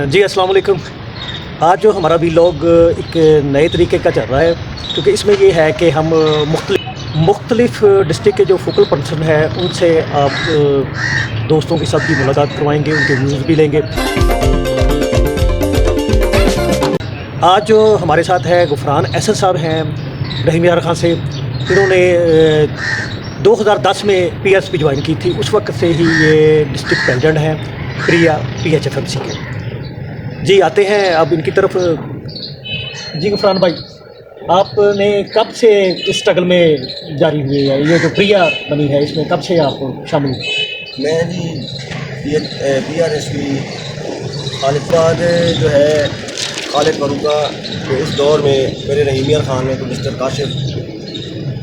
जी अस्सलाम वालेकुम। आज जो हमारा वीलॉग एक नए तरीके का चल रहा है, क्योंकि इसमें ये है कि हम मुख्तलिफ़ डिस्ट्रिक्ट के जो फोकल पर्सन हैं उनसे आप दोस्तों के साथ भी मुलाकात करवाएंगे, उनके व्यूज़ भी लेंगे। आज जो हमारे साथ है गुफरान एहसन साहब हैं रहीम यार खान से। इन्होंने 2010 में पीएसपी ज्वाइन की थी, उस वक्त से ही ये डिस्ट्रिक्ट प्रेसिडेंट हैं प्रिया PHFMC के। जी आते हैं अब इनकी तरफ। जी गुफरान भाई, आपने कब से इस स्ट्रगल में जारी हुए है, ये जो प्रिया बनी है इसमें कब से आप शामिल हुए? मैं जी PRSP खालिद जो है खालिद फरूका के उस दौर में मेरे रहीम यार खान ने तो मिस्टर काशिफ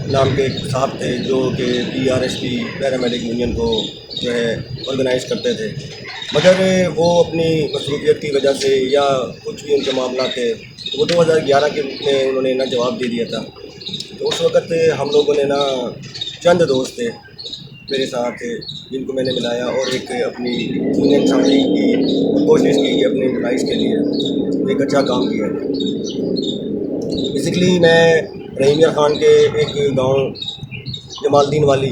नाम के एक साहब थे जो कि PRSP पैरामेडिक यूनियन को जो है ऑर्गेनाइज़ करते थे, मगर वो अपनी मसरूफियत की वजह से या कुछ भी उनके मामला थे तो वो 2011 के में उन्होंने ना जवाब दे दिया था। तो उस वक़्त हम लोगों ने ना चंद दोस्त थे मेरे साथ जिनको मैंने मिलाया और एक अपनी यूनियन समझी की कोशिश की कि अपने एम्प्लॉइज़ के लिए एक अच्छा काम किया। बेसिकली मैं रहीम यार खान के एक गांव जमालदीन वाली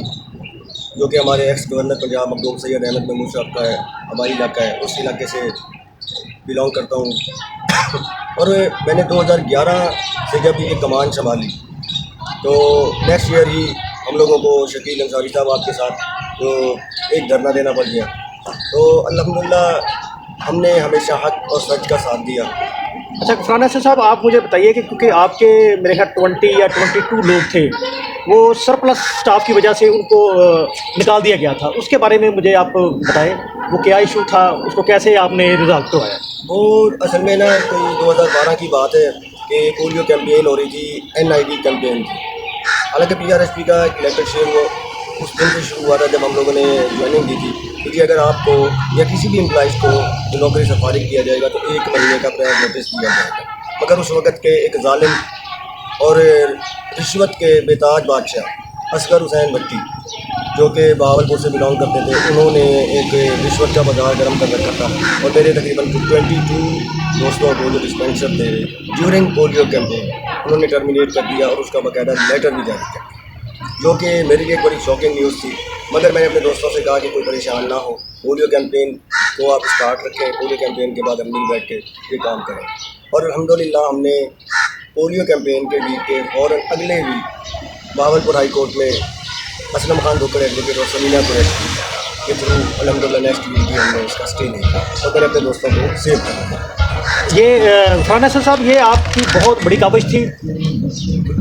जो कि हमारे एक्स गवर्नर पंजाब मखदूम सैयद अहमद महमूद साहब का है, आबाई इलाका है, उस इलाके से बिलोंग करता हूँ। और मैंने 2011 से जब ये कमान संभाली तो नेक्स्ट ईयर ही हम लोगों को शकील अंसारी साहब आपके साथ तो एक धरना देना पड़ गया। तो अल्हम्दुलिल्लाह हमने हमेशा हक और सच का साथ दिया। अच्छा गुफरान एहसन साहब, आप मुझे बताइए कि क्योंकि आपके मेरे ख्याल 20 या 22 लोग थे, वो सरप्लस स्टाफ की वजह से उनको निकाल दिया गया था, उसके बारे में मुझे आप बताएं वो क्या इशू था, उसको कैसे आपने रिजॉल्व करवाया? वो असल में ना कोई 2012 की बात है कि पोलियो कैंपेन हो रही थी, NID कैंपेन थी। हालांकि PRSP का इलेक्ट्रिशियन वो उस दिन से शुरू हुआ था जब हम लोगों ने ज्वाइनिंग दी थी, क्योंकि अगर आपको या किसी भी एम्प्लॉइज़ को नौकरी से फारिग किया जाएगा तो 1 महीने का प्रायर नोटिस दिया जाएगा। मगर उस वक़्त के एक जालिम और रिश्वत के बेताज बादशाह असगर हुसैन भट्टी जो कि बहावलपुर से बिलोंग करते थे, उन्होंने एक रिश्वत का बाजार गर्म कर रखा था और मेरे तकरीबन 22 दोस्तों को जो डिस्पेंसर थे ड्यूरिंग पोलियो कैंपेन उन्होंने टर्मिनेट कर दिया और उसका बाकायदा लेटर भी जारी किया, जो कि मेरे लिए एक बड़ी शॉकिंग न्यूज़ थी। मगर मैंने अपने दोस्तों से कहा कि कोई परेशान ना हो, पोलियो कैंपेन को आप स्टार्ट रखें, पोलियो कैंपेन के बाद हम मिल बैठ के ये काम करें। और अल्हम्दुलिल्लाह हमने पोलियो कैंपेन के वीक के फ़ौरन अगले वीक बहावलपुर हाई कोर्ट में असलम खान धोकर एडवोकेट और समीना कुरैशी के थ्रू अल्हम्दुलिल्लाह नेक्स्ट वीक ही हमने इसका स्टे नहीं किया और मैंने अपने दोस्तों को सेव कर। ये गुफरान एहसन साहब, ये आपकी बहुत बड़ी काबिश थी,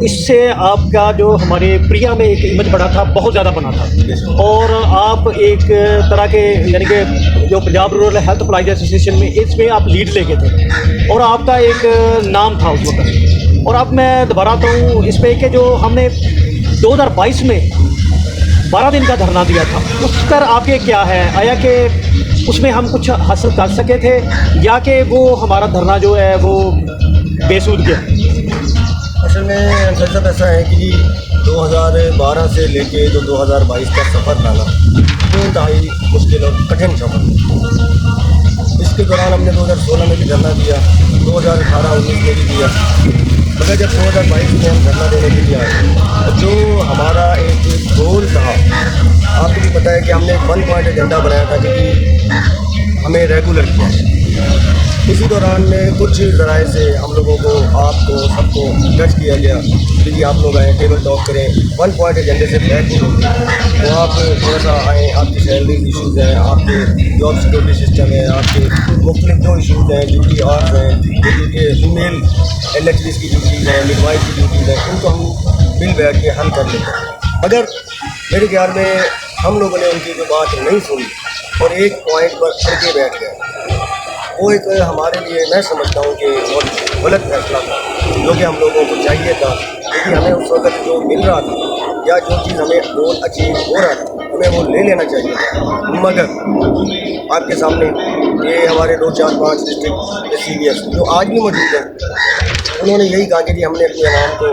इससे आपका जो हमारे प्रिया में एक इमेज बना था, बहुत ज़्यादा बना था, और आप एक तरह के यानी कि जो Punjab rural health applies association में इसमें आप लीड लेके थे और आपका एक नाम था उस वक्त। और अब मैं दोबारा आता हूँ इस पर कि जो हमने 2022 में 12 दिन का धरना दिया था, उस पर आपके क्या है, आया कि उसमें हम कुछ हासिल कर सके थे या कि वो हमारा धरना जो है वो बेसूद गया? असल में सब ऐसा है कि 2012 से लेके जो 2022 का सफ़र था ना, वो इंतहाई मुश्किल और कठिन सफ़र। इसके दौरान हमने 2016 में भी धरना दिया, 2018-19 में भी दिया, मगर जब 2022 में हम धरना देने के लिए आए तो जो हमारा एक गोल था, आपको भी पता है कि हमने 1 पॉइंट एजेंडा बनाया था कि हमें रेगुलर किया। इसी दौरान में कुछ ज़राए से हम लोगों को, आपको, सबको टच किया गया कि आप लोग आएँ, टेबल टॉक करें, 1 पॉइंट एजेंडे से बैक नहीं होते, तो आप थोड़ा सा आएँ, आपकी सैलरी इशूज़ हैं, आपके जॉब सिक्योरिटी सिस्टम है, आपके मुख्तलिफ जो इशूज़ हैं, ड्यूटी आर्स हैं, ड्यूटी फीमेल LHDs की ड्यूटीज़ हैं, मिडवाइफ की ड्यूटीज़ हैं, उनको हम मिल बैठ के हल कर लेते हैं। मगर मेरे ख्याल में हम लोगों ने उनकी जो बात नहीं सुनी और एक पॉइंट पर अड़ के बैठ गए। वो एक हमारे लिए मैं समझता हूँ कि बहुत गलत फैसला था, जो कि हम लोगों को चाहिए था, क्योंकि हमें उस वक्त जो मिल रहा था या जो चीज़ हमें गोल अचीव हो रहा था हमें वो ले लेना चाहिए था। मगर आपके सामने ये हमारे 2, 4, 5 डिस्ट्रिक्ट CBS जो आज भी मौजूद हैं, उन्होंने यही कहा कि हमने अपनी आवाम को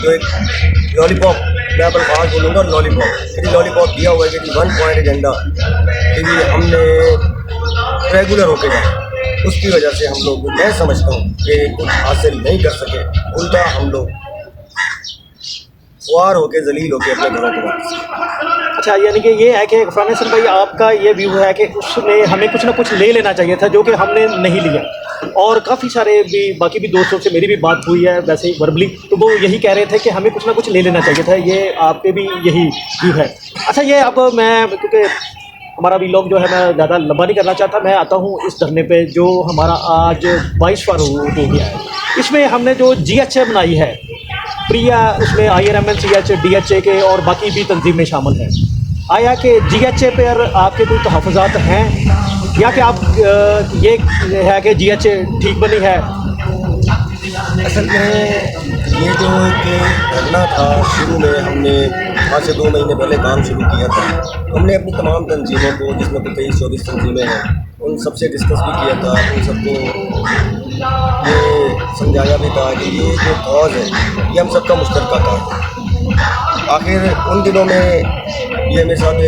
जो एक लॉलीपॉप, मैं अपना बात बोलूँगा लॉलीपॉप दिया हुआ है कि 1 पॉइंट एजेंडा कि हमने रेगुलर होके जाए। उसकी वजह से हम लोग, मैं समझता हूँ कि कुछ हासिल नहीं कर सके, उल्टा हम लोग ख्वार होके जलील होके अपने घरों को वापस आए। अच्छा, यानी कि ये है कि इरफान हसन भाई, आपका ये व्यू है कि उसने हमें कुछ ना कुछ ले लेना चाहिए था, जो कि हमने नहीं लिया। और काफ़ी सारे भी बाकी भी दोस्तों से मेरी भी बात हुई है वैसे ही वर्बली, तो वो यही कह रहे थे कि हमें कुछ ना कुछ ले लेना चाहिए था। ये आपके भी यही व्यू है? अच्छा, ये अब मैं, क्योंकि हमारा भी लोग जो है, मैं ज़्यादा लंबा नहीं करना चाहता, मैं आता हूँ इस धरने पे जो हमारा आज 22वां रोज़ हो गया है। इसमें हमने जो GHA बनाई है प्रिया, उसमें IRMN, CH, DHA के और बाकी भी तंजीमें शामिल हैं। आया कि GHA पर आपके कोई तहफ़्फ़ुज़ात हैं, या कि आप ये है कि GHA ठीक बनी है? असल में ये जो कि धरना था, शुरू में हमने आज से 2 महीने पहले काम शुरू किया था। हमने अपनी तमाम तंजीमों को, जिसमें 23-24 तंजीमें हैं, उन सबसे डिस्कस भी किया था। उन सबको ये समझाया भी था कि ये जो कॉज़ है ये हम सबका मुश्तरका काम है। आखिर उन दिनों में ये मेरे साथ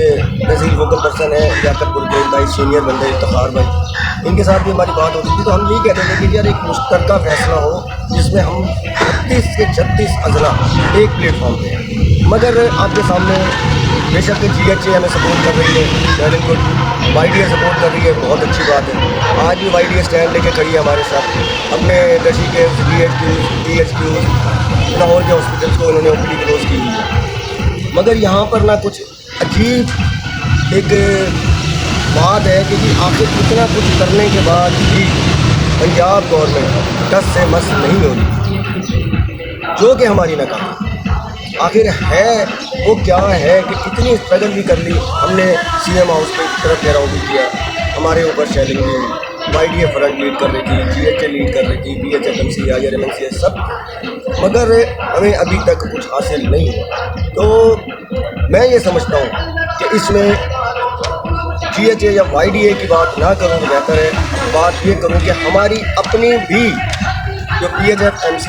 तहसील वोकल पर्सन है लियाकतपुर के इंतहाई सीनियर बंदे इफ्तिखार भाई, इनके साथ भी हमारी बात होती थी, तो हम यही कहते थे कि यार एक मुश्तरका फैसला हो जिसमें हम 36 के 36 अजला एक प्लेटफॉर्म पे हैं। मगर आपके सामने बेशक GHA हमें सपोर्ट कर रही है, well and good, YDA support कर रही है, बहुत अच्छी बात है। आज भी YDA स्टैंड लेके खड़ी है हमारे साथ। अपने दशी के DHQ लाहौर के हॉस्पिटल्स को उन्होंने OPD क्लोज की हुई है। मगर यहाँ पर ना कुछ अजीब एक बात है कि जी आखिर इतना कुछ करने के बाद भी पंजाब गवर्नमेंट टस से मस नहीं हो रही, जो कि हमारी नाकामी आखिर है वो क्या है कि इतनी स्ट्रगल भी कर ली हमने। CM हाउस की तरफ घेराव भी किया, हमारे ऊपर शैलिंग भी, YDA फ्रंट लीड कर रही थी, GHA लीड कर रही थी, BHMC, IRMC सब, मगर हमें अभी तक कुछ हासिल नहीं हुआ। तो मैं ये समझता हूँ कि इसमें GHA या YDA की बात ना करूँ तो बेहतर है, बात ये करूँ कि हमारी अपनी भी जो PHMC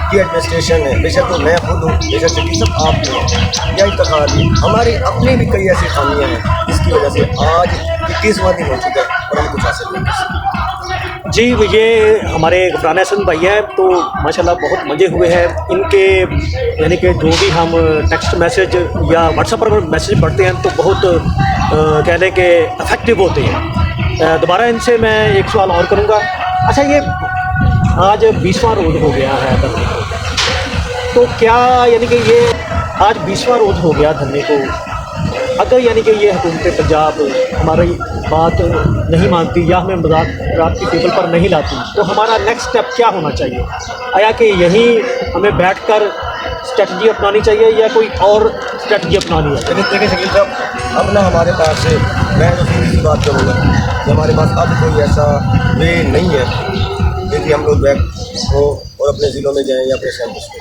की एडमिनिस्ट्रेशन है, बेशक तो मैं खुद हूँ, बेशक से सब आप हैं या इफ्तिखार भी, हमारी अपनी भी कई ऐसी खामियाँ हैं जिसकी वजह से आज 21वां दिन हो चुका है और हम कुछ हासिल नहीं कर सकते। जी, ये हमारे इरफान हसन भाई हैं, तो माशाल्लाह बहुत मज़े हुए हैं इनके, यानी कि जो भी हम टेक्स्ट मैसेज या व्हाट्सएप पर मैसेज पढ़ते हैं तो बहुत कह लें कि इफ़ेक्टिव होते हैं। दोबारा इनसे मैं एक सवाल और करूँगा। अच्छा, ये आज 20वां रोज़ हो गया है धरने को, तो क्या यानी कि ये आज 20वां रोज़ हो गया धरने को, अगर यानी कि ये हुकूमत पंजाब हमारी बात नहीं मानती या हमें मुज़ाकरात की टेबल पर नहीं लाती, तो हमारा नेक्स्ट स्टेप क्या होना चाहिए? आया कि यहीं हमें बैठकर स्ट्रेटजी अपनानी चाहिए या कोई और स्ट्रेटजी अपनानी है? देखिए शकील साहब, अब ना हमारे पास से, मैं तो सीधी सी बात करूँगा कि हमारे पास अब कोई ऐसा वे नहीं है कि हम लोग बैक हो और अपने ज़िलों में जाएँ या अपने सेंटर्स पे।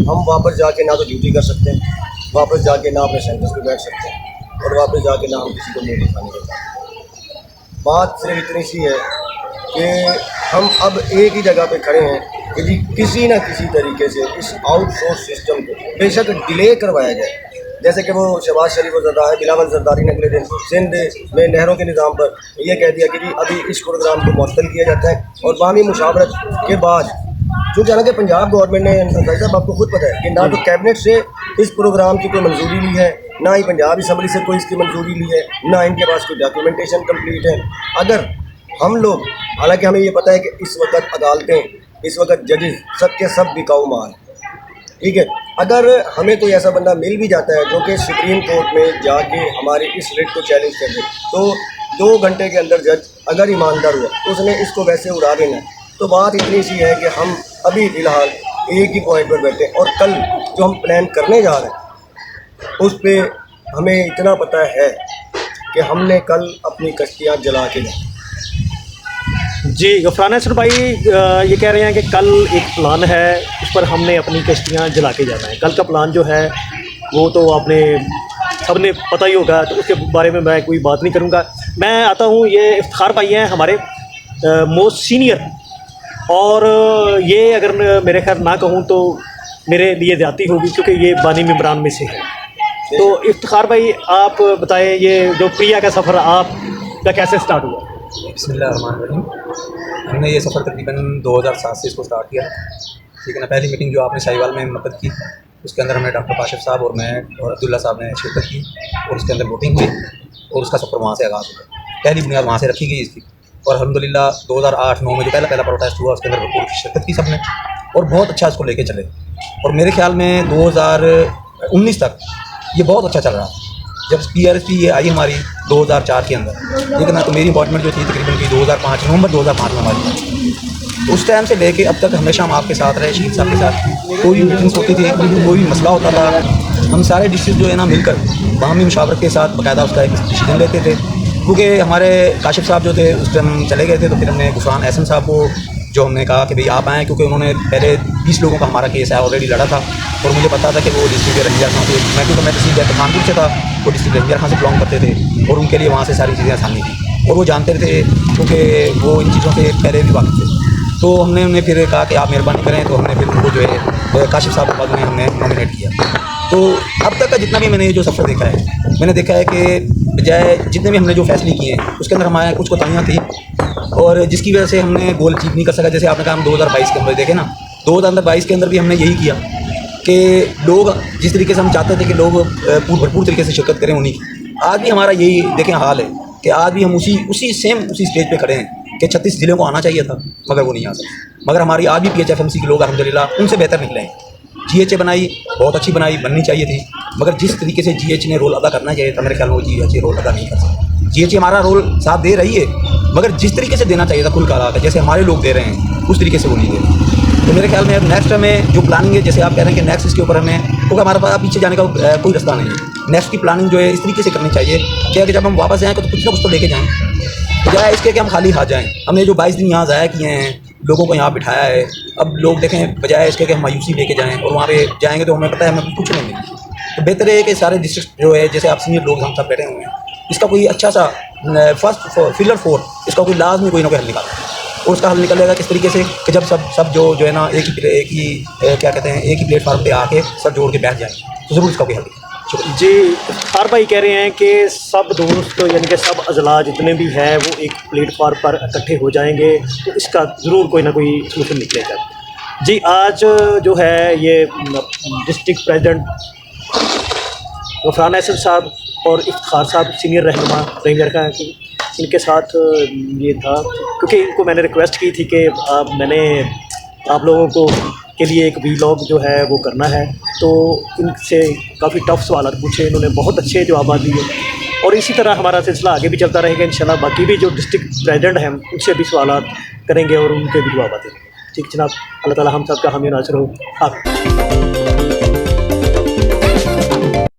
हम वापस जाके ना तो ड्यूटी कर सकते हैं, वापस जाके ना अपने सेंटर्स पे बैठ सकते हैं, और वापस जाके ना हम किसी को मुँह दिखाने के बाद। बात सिर्फ इतनी सी है कि हम अब एक ही जगह पे खड़े हैं कि जी किसी न किसी तरीके से इस आउटसोर्स सिस्टम को बेशक डिले करवाया जाए, जैसे कि वो शहबाज शरीफ और जरदारी बिलावल जरदारी ने अगले दिन सिंध में नहरों के निज़ाम पर यह कह दिया कि जी अभी इस प्रोग्राम को मुअत्तल किया जाता है, और बामी मुशावरत के बाद, क्योंकि हालांकि पंजाब गवर्नमेंट ने, साहब आपको खुद पता है कि ना तो कैबिनेट से इस प्रोग्राम की कोई मंजूरी ली है, ना ही पंजाब असम्बली से कोई इसकी मंजूरी ली है, ना इनके पास कोई डॉक्यूमेंटेशन कंप्लीट है। अगर हम लोग, हालांकि हमें ये पता है कि इस वक्त अदालतें, इस वक्त जजेस सब के सब बिकाऊ माल, ठीक है, अगर हमें कोई ऐसा बंदा मिल भी जाता है जो कि सुप्रीम कोर्ट में जाके हमारे इस रेट को चैलेंज कर दे, तो 2 घंटे के अंदर जज अगर ईमानदार हुआ तो उसने इसको वैसे उड़ा देना। तो बात इतनी सी है कि हम अभी फ़िलहाल एक ही पॉइंट पर बैठे, और कल जो हम प्लान करने जा रहे हैं उस पर हमें इतना पता है कि हमने कल अपनी कश्तियाँ जला के जाए। जी, इरफान हसन भाई ये कह रहे हैं कि कल एक प्लान है, उस पर हमने अपनी कश्तियाँ जला के जाना है। कल का प्लान जो है वो तो आपने सबने पता ही होगा, तो उसके बारे में मैं कोई बात नहीं करूँगा। मैं आता हूँ, ये इफ्तिखार भाई हैं हमारे मोस्ट सीनियर, और ये अगर मेरे ख्याल ना कहूँ तो मेरे लिए ज़्यादती होगी, क्योंकि ये बानी मेम्बरान में से है। तो इफ्तिखार भाई आप बताएं, ये जो प्रिया का सफ़र आपका कैसे स्टार्ट हुआ? बिस्मिल्लाहिर्रहमानिर्रहीम। हमने ये सफ़र तकरीबन 2007 से इसको स्टार्ट किया। ठीक है ना। पहली मीटिंग जो आपने साहिवाल में मुनक़्क़िद की, उसके अंदर हमने डॉक्टर काशिफ़ साहब और मैं और अब्दुल्ला साहब ने शिरकत की और उसके अंदर वोटिंग हुई और उसका सफ़र वहाँ से आगाज़ हुआ। पहली बुनियाद वहाँ से रखी गई इसकी और अल्हम्दुलिल्लाह 2008-9 में जो पहला प्रोटेस्ट हुआ उसके अंदर भरपूर शिरकत की सबने और बहुत अच्छा इसको लेके चले और मेरे ख्याल में 2019 तक ये बहुत अच्छा चल रहा है। जब PRP ये आई हमारी 2004 के अंदर, लेकिन तो मेरी अपॉइंटमेंट जो थी तकरीबन की 2005 नवंबर 2005 में हमारी थी। तो उस टाइम से लेके अब तक हमेशा हम आपके साथ रहे, शीर साहब के साथ कोई भी मीटिंग्स होती थी, कोई भी मसला होता था, हम सारे डिस्ट्रिक्ट जो है ना मिलकर बाहमी मुशावरत के साथ बाकायदा उसका एक डिसीजन लेते थे। क्योंकि हमारे काशिफ़ साहब जो थे उस टाइम चले गए थे, तो फिर हमने गुफरान एहसन साहब को जो हमने कहा कि भाई आप आएँ, क्योंकि उन्होंने पहले 20 लोगों का हमारा केस है ऑलरेडी लड़ा था और मुझे पता था कि वो डिस्ट्रिक्ट रंजिया खां से, मैं क्योंकि मैं तहसील खानपुर से था, वो डिस्ट्रिक्ट रंजिया खां से बिलोंग करते थे और उनके लिए वहाँ से सारी चीज़ें आसानी थी और वो जानते थे क्योंकि वो इन चीज़ों से पहले भी वाकिफ़ थे। तो हमने उन्हें फिर कहा कि आप मेहरबानी करें, तो हमने फिर उनको जो है काशिफ़ साहब के बाद उन्हें हमने नॉमिनेट किया। तो अब तक का जितना भी मैंने जो सफ़र देखा है, मैंने देखा है कि बजाय जितने भी हमने जो फैसले किए हैं उसके अंदर हमारे कुछ कोताहियाँ थी और जिसकी वजह से हमने गोल अचीव नहीं कर सका। जैसे आपने कहा हम 2022 के अंदर देखें ना, 2022 के अंदर भी हमने यही किया कि लोग जिस तरीके से हम चाहते थे कि लोग भरपूर तरीके से शिरकत करें उन्हीं की, आज भी हमारा यही देखें हाल है कि आज भी हम उसी स्टेज पे खड़े हैं कि 36 ज़िलों को आना चाहिए था मगर वो नहीं आ सके। मगर हमारी आज भी PHFMC के लोग अल्हम्दुलिल्लाह उनसे बेहतर निकले हैं। GHA बनाई, बहुत अच्छी बनाई, बननी चाहिए थी, मगर जिस तरीके से GH ने रोल अदा करना चाहिए था, मेरे ख्याल में वो GH रोल अदा नहीं कर सकता। GH हमारा रोल साथ दे रही है, मगर जिस तरीके से देना चाहिए था खुल का जैसे हमारे लोग दे रहे हैं उस तरीके से वो नहीं दे रहे। तो मेरे ख्याल में अब नेक्स्ट हमें जो प्लानिंग है, जैसे आप कह रहे हैं कि नेक्स्ट इसके ऊपर हमें, क्योंकि हमारे पास पीछे जाने का कोई रास्ता नहीं है। नेक्स्ट की प्लानिंग जो है इस तरीके से करनी चाहिए कि अगर जब हम वापस आएँ तो कुछ ना कुछ तो लेके जाएँ, बजाय इसके कि हम खाली हाथ जाएँ। हमने जो 22 दिन यहाँ ज़ाया किए हैं, लोगों को यहाँ बिठाया है, अब लोग देखें बजाय इसके कि हम मायूसी लेके जाएँ और वहाँ पे जाएंगे तो हमें पता है हमें कुछ नहीं मिलेगा। तो बेहतर है कि सारे डिस्ट्रिक्ट जो है, जैसे आप सीनियर लोग हम सब बैठे हुए हैं, इसका कोई अच्छा सा फर्स्ट फिलर 4 इसका कोई लाजमी कोई ना कोई हल निकाले और उसका हल निकलेगा किस तरीके से कि जब सब जो है ना एक ही क्या कहते हैं एक ही प्लेटफार्म पे आके सब जोड़ के बैठ जाएँ तो ज़रूर इसका कोई हल निकले। जी, फार भाई कह रहे हैं कि सब दोस्त यानी कि सब अजला जितने भी हैं वो एक प्लेटफार्म पर इकट्ठे हो जाएंगे तो इसका ज़रूर कोई ना कोई सलूशन निकलेगा। जी, आज जो है ये डिस्ट्रिक्ट प्रेसिडेंट गुफरान एहसन साहब और इफ्तिखार साहब सीनियर रहनुमा रंजिया खां की, इनके साथ ये था क्योंकि इनको मैंने रिक्वेस्ट की थी कि मैंने आप लोगों को के लिए एक वीलॉग जो है वो करना है, तो इनसे काफ़ी टफ सवाल पूछे, इन्होंने बहुत अच्छे जवाब दिए और इसी तरह हमारा सिलसिला आगे भी चलता रहेगा इंशाल्लाह। बाकी भी जो डिस्ट्रिक्ट प्रेसिडेंट हैं उनसे भी सवाल करेंगे और उनके भी जवाब देंगे। ठीक जनाब, अल्लाह ताला हम सब का हामी नाज़िर हो। आप